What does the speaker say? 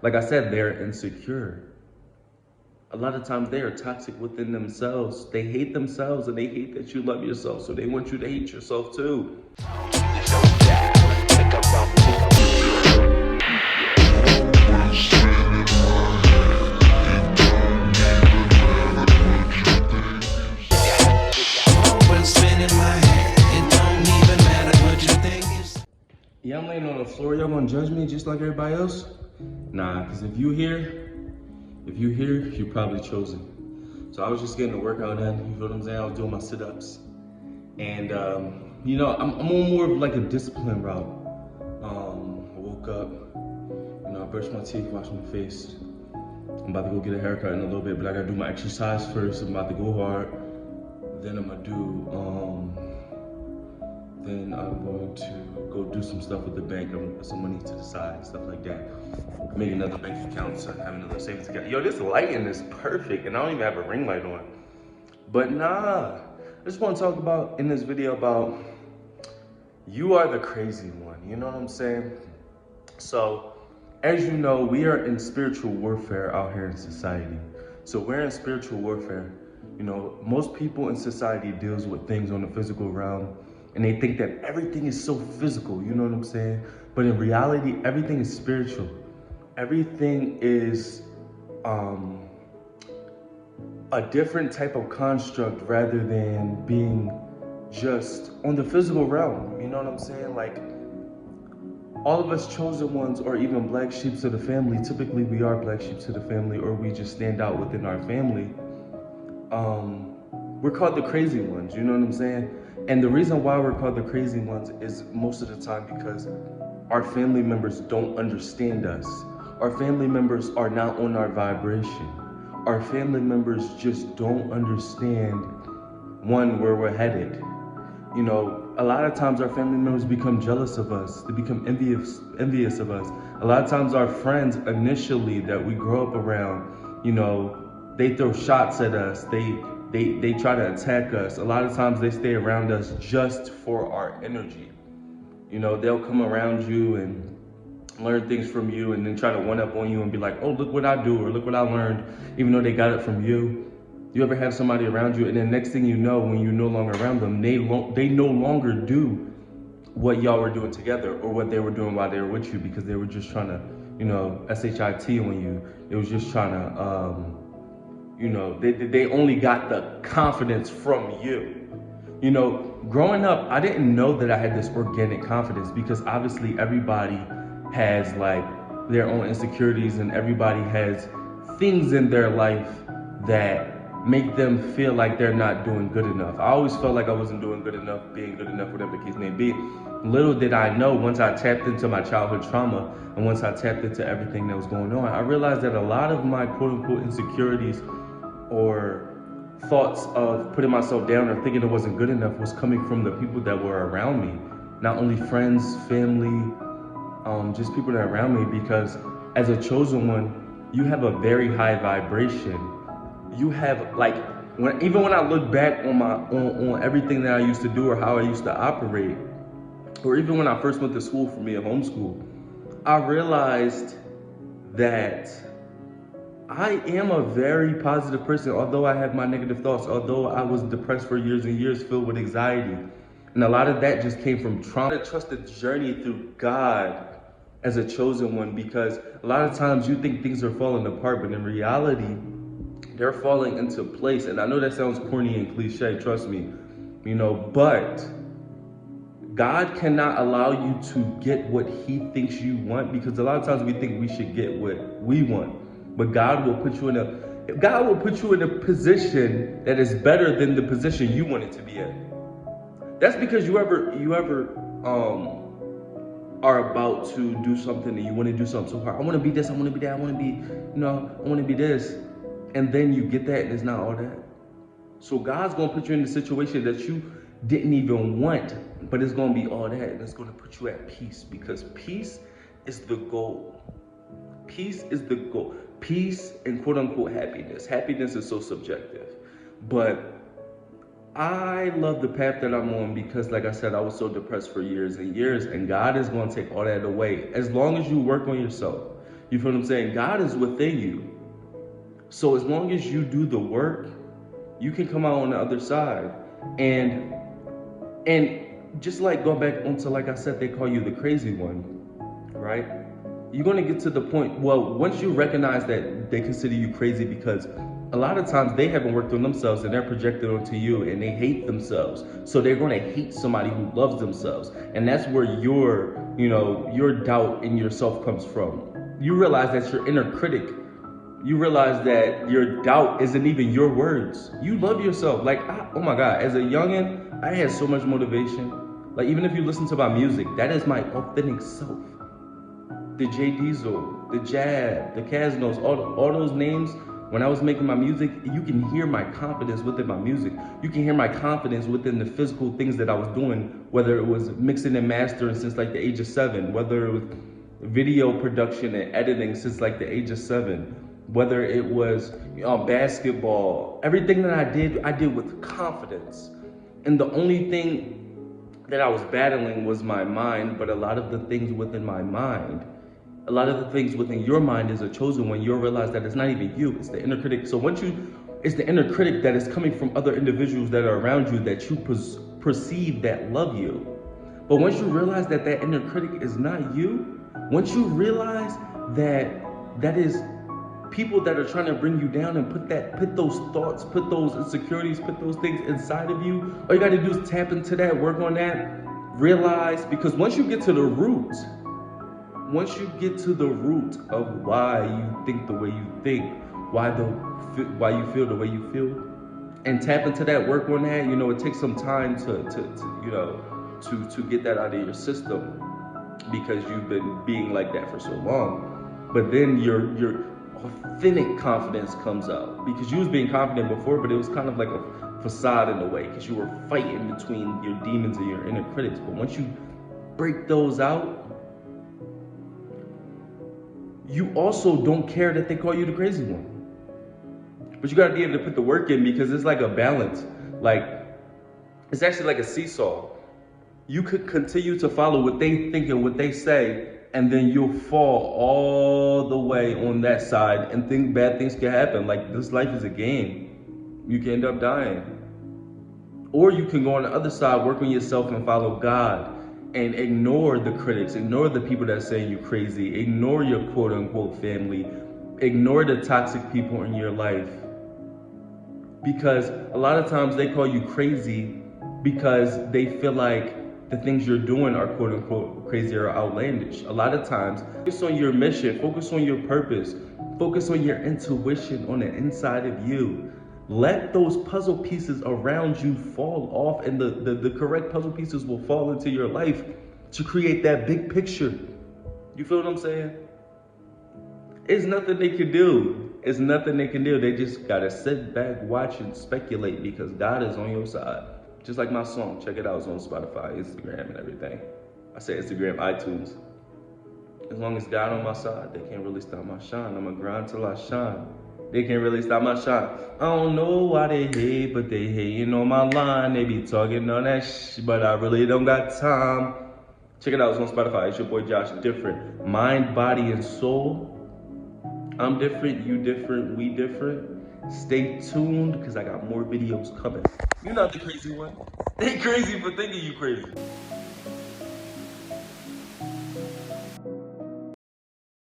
Like I said, they're insecure. A lot of times they are toxic within themselves. They hate themselves and they hate that you love yourself. So they want you to hate yourself too. Yeah, I'm laying on the floor. Y'all gonna judge me just like everybody else? Nah, because if you here, you're probably chosen. So I was just getting a workout in, you feel what I'm saying? I was doing my sit-ups. And, I'm on more of like a discipline route. I woke up, I brushed my teeth, washed my face. I'm about to go get a haircut in a little bit, but I gotta do my exercise first. I'm about to go hard. Then I'm gonna then I'm going to go do some stuff with the bank. I'm gonna put some money to the side, stuff like that. Make another bank account, so have another savings account. Yo, this lighting is perfect, and I don't even have a ring light on. But nah, I just want to talk about in this video about you are the crazy one. You know what I'm saying? So, as you know, we are in spiritual warfare out here in society. So we're in spiritual warfare. Most people in society deals with things on the physical realm, and they think that everything is so physical, you know what I'm saying? But in reality, everything is spiritual. Everything is a different type of construct rather than being just on the physical realm. You know what I'm saying? Like, all of us chosen ones, or even black sheep to the family, typically we are black sheep to the family, or we just stand out within our family. We're called the crazy ones, you know what I'm saying? And the reason why we're called the crazy ones is most of the time because our family members don't understand us. Our family members are not on our vibration. Our family members just don't understand, one, where we're headed. A lot of times our family members become jealous of us. They become envious of us. A lot of times our friends initially that we grow up around, they throw shots at us. They try to attack us. A lot of times they stay around us just for our energy. They'll come around you and learn things from you and then try to one up on you and be like, oh, look what I do, or look what I learned, even though they got it from you. You ever have somebody around you and then next thing you know, when you're no longer around them, they no longer do what y'all were doing together or what they were doing while they were with you, because they were just trying to, SHIT on you. They was just trying to, they only got the confidence from you. Growing up, I didn't know that I had this organic confidence, because obviously everybody has like their own insecurities, and everybody has things in their life that make them feel like they're not doing good enough. I always felt like I wasn't doing good enough, being good enough, whatever the case may be. Little did I know, once I tapped into my childhood trauma and once I tapped into everything that was going on, I realized that a lot of my quote unquote insecurities or thoughts of putting myself down or thinking it wasn't good enough was coming from the people that were around me. Not only friends, family, just people that are around me, because as a chosen one, you have a very high vibration. You have like, even when I look back on on everything that I used to do or how I used to operate, or even when I first went to school, for me at homeschool, I realized that I am a very positive person, although I have my negative thoughts, although I was depressed for years and years, filled with anxiety. And a lot of that just came from trauma. I trust the journey through God as a chosen one, because a lot of times you think things are falling apart, but in reality, they're falling into place. And I know that sounds corny and cliche, trust me, but God cannot allow you to get what he thinks you want, because a lot of times we think we should get what we want, but God will put you in a position that is better than the position you want it to be in. That's because you ever are about to do something and you want to do something so hard. I want to be this, I want to be that, I want to be, I want to be this. And then you get that and it's not all that. So God's going to put you in a situation that you didn't even want, but it's going to be all that, and it's going to put you at peace, because peace is the goal. Peace is the goal. Peace and quote unquote happiness. Happiness is so subjective, but I love the path that I'm on, because like I said, I was so depressed for years and years, and God is going to take all that away as long as you work on yourself. You feel what I'm saying? God is within you. So as long as you do the work, you can come out on the other side. And and just like going back onto, like I said, they call you the crazy one, right? You're gonna get to the point, well, once you recognize that they consider you crazy because a lot of times they haven't worked on themselves and they're projected onto you and they hate themselves. So they're gonna hate somebody who loves themselves. And that's where your doubt in yourself comes from. You realize that's your inner critic. You realize that your doubt isn't even your words. You love yourself. Like, oh my God, as a youngin', I had so much motivation. Like, even if you listen to my music, that is my authentic self. The J Diesel, the Jab, the Casnos, all those names, when I was making my music, you can hear my confidence within my music. You can hear my confidence within the physical things that I was doing, whether it was mixing and mastering since like the age of 7, whether it was video production and editing since like the age of 7, whether it was basketball. Everything that I did with confidence. And the only thing that I was battling was my mind, but a lot of the things within my mind, a lot of the things within your mind is a chosen when you realize that it's not even you, it's the inner critic. So it's the inner critic that is coming from other individuals that are around you that you perceive that love you. But once you realize that that inner critic is not you, once you realize that that is people that are trying to bring you down and put those thoughts, put those insecurities, put those things inside of you, all you got to do is tap into that, work on that, realize, because once you get to the root of why you think the way you think, why you feel the way you feel, and tap into that, work on that, it takes some time to get that out of your system because you've been being like that for so long. But then your authentic confidence comes out because you was being confident before, but it was kind of like a facade in a way because you were fighting between your demons and your inner critics. But once you break those out, you also don't care that they call you the crazy one. But you gotta be able to put the work in because it's like a balance. Like, it's actually like a seesaw. You could continue to follow what they think and what they say, and then you'll fall all the way on that side and think bad things can happen. Like, this life is a game. You can end up dying. Or you can go on the other side, work on yourself and follow God and ignore the critics, ignore the people that say you're crazy, ignore your quote unquote family, ignore the toxic people in your life. Because a lot of times they call you crazy because they feel like the things you're doing are quote unquote crazy or outlandish. A lot of times, focus on your mission, focus on your purpose, focus on your intuition on the inside of you. Let those puzzle pieces around you fall off and the correct puzzle pieces will fall into your life to create that big picture. You feel what I'm saying? It's nothing they can do. It's nothing they can do. They just gotta sit back, watch, and speculate because God is on your side. Just like my song, check it out. It's on Spotify, Instagram, and everything. I say Instagram, iTunes. As long as God on my side, they can't really stop my shine. I'ma grind till I shine. They can't really stop my shine. I don't know why they hate, but they hating on my line. They be talking on that but I really don't got time. Check it out, it's on Spotify. It's your boy Joshdifferent. Mind, body, and soul. I'm different, you different, we different. Stay tuned, because I got more videos coming. You're not the crazy one. They crazy for thinking you crazy.